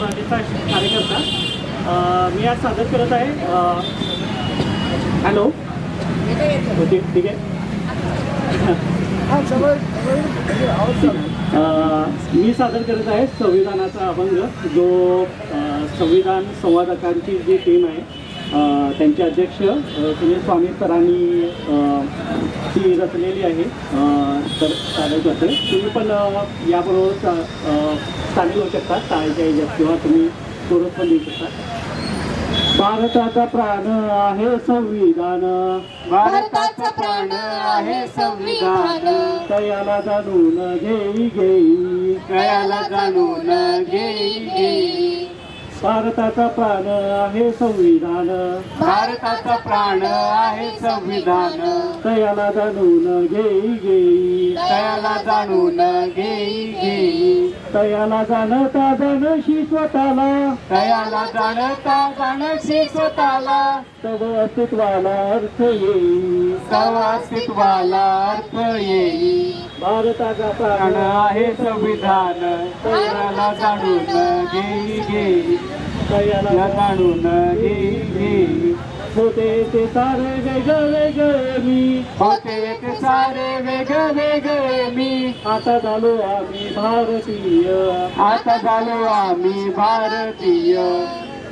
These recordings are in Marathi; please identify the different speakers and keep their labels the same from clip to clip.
Speaker 1: कार्यकर्ता मी आज सादर करत आहे. हॅलो ठीक आहे. मी सादर करत आहे संविधानाचा अभंग, जो संविधान संवादकांची जी टीम आहे त्यांचे अध्यक्ष सुनील स्वामी सरांनी ती रचलेली आहे. तर सादर करते. तुम्ही पण याबरोबर सामील होऊ शकता टाळ्याच्या ह्याच्यात, किंवा तुम्ही जोरात पण देऊ शकता. भारताचा प्राण आहे संविधान,
Speaker 2: भारताचा प्राण आहे संविधान,
Speaker 1: तयाला जाणून घेई
Speaker 2: कयाला जाणून घेई.
Speaker 1: भारताचा प्राण आहे संविधान,
Speaker 2: भारताचा प्राण आहे संविधान,
Speaker 1: तयाला जाणून घेई
Speaker 2: कयाला जाणून घेई.
Speaker 1: तयाला जाणता जाणशी स्वतःला,
Speaker 2: कयाला जाणता जाणशी स्वतःला,
Speaker 1: तव अस्तित्वाला अर्थ येई
Speaker 2: तव अस्तित्वाला अर्थ येई.
Speaker 1: भारताचा
Speaker 2: प्राण
Speaker 1: प्राण
Speaker 2: आहे संविधान, कयाला जाणून घेई
Speaker 1: तयाला
Speaker 2: जाणून घेई.
Speaker 1: होते ते सारे वेगळे मी,
Speaker 2: होते एक सारे वेगळे मी,
Speaker 1: आता झालो आम्ही भारतीय.
Speaker 2: आता झालो आम्ही भारतीय.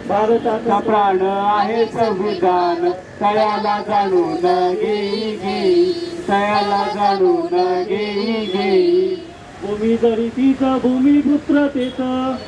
Speaker 1: भारताचा
Speaker 2: प्राण आहे संविधान, कयाला जाणून घेई कयाला जाणून घेई.
Speaker 1: भूमी जरी तिचं भूमिपुत्रतेच,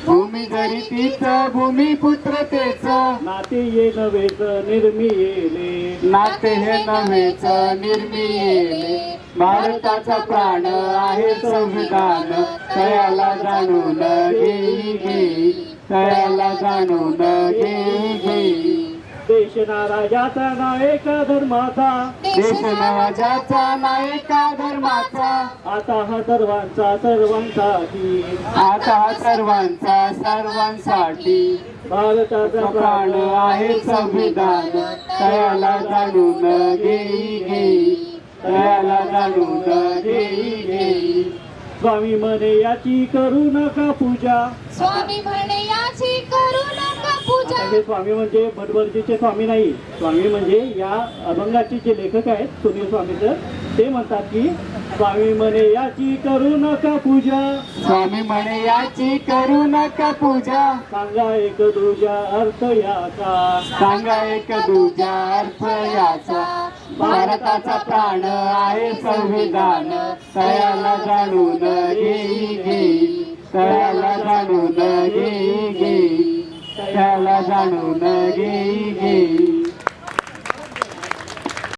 Speaker 2: भूमी जरी तीच भूमिपुत्रतेच,
Speaker 1: नाते ये नव्हेच निर्मियेले.
Speaker 2: नाते हे नव्हेच निर्मियेले. भारताचा प्राण आहे संविधान, कयाला जाणून घेई कयाला जाणून घेई.
Speaker 1: देश नाराजाचा ना एका धर्माचा,
Speaker 2: देश नवाजाचा नायका धर्माचा,
Speaker 1: आता हा सर्वांसाठी.
Speaker 2: आता हा सर्वांसाठी.
Speaker 1: भारताचा
Speaker 2: प्राण आहे संविधान, कयाला जाणून घेई कयाला जाणून घेई.
Speaker 1: स्वामी म्हणे याची करू नका पूजा.
Speaker 3: स्वामी म्हणे याची करू नका पूजा.
Speaker 1: आता हे स्वामी म्हणजे भटवर्जीचे स्वामी नाही. स्वामी म्हणजे या अभंगाचे जे लेखक आहेत सुनील स्वामी सर, ते म्हणतात की स्वामी म्हणे याची करू नका पूजा.
Speaker 2: स्वामी म्हणे याची करू नका पूजा,
Speaker 1: सांगा एक दूजा अर्थ याचा.
Speaker 2: सांगा एक दूजा अर्थ याचा. भारताचा प्राण आहे संविधान, कयाला जाणून घेई कयाला जाणून घेई कयाला जाणून घेई.